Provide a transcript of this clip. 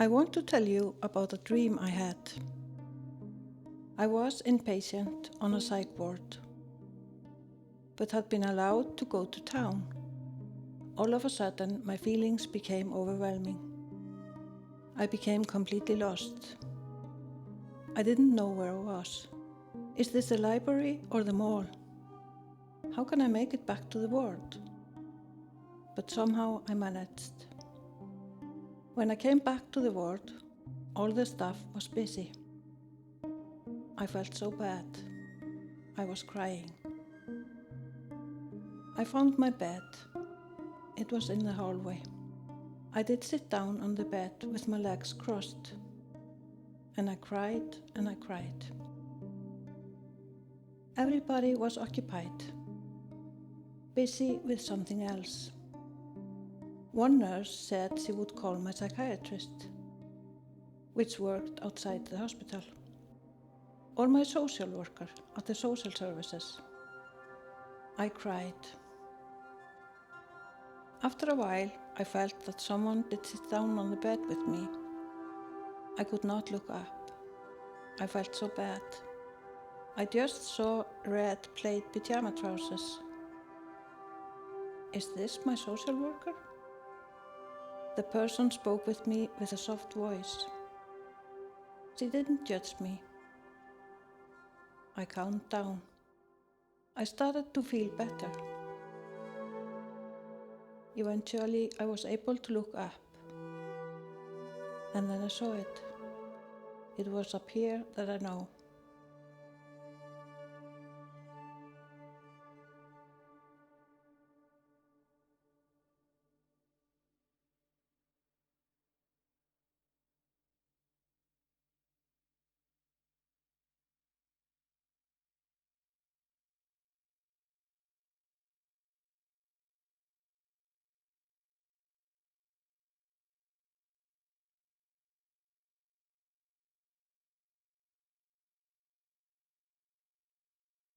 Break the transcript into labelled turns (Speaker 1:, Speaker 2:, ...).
Speaker 1: I want to tell you about a dream I had. I was inpatient on a psych ward, but had been allowed to go to town. All of a sudden, my feelings became overwhelming. I became completely lost. I didn't know where I was. Is this the library or the mall? How can I make it back to the ward? But somehow I managed. When I came back to the ward, all the staff was busy. I felt so bad. I was crying. I found my bed. It was in the hallway. I did sit down on the bed with my legs crossed, and I cried and I cried. Everybody was occupied, busy with something else. One nurse said she would call my psychiatrist, which worked outside the hospital, or my social worker at the social services. I cried. After a while, I felt that someone did sit down on the bed with me. I could not look up. I felt so bad. I just saw red plaid pajama trousers. Is this my social worker? The person spoke with me with a soft voice. She didn't judge me. I calmed down. I started to feel better. Eventually, I was able to look up. And then I saw it. It was up here that I know.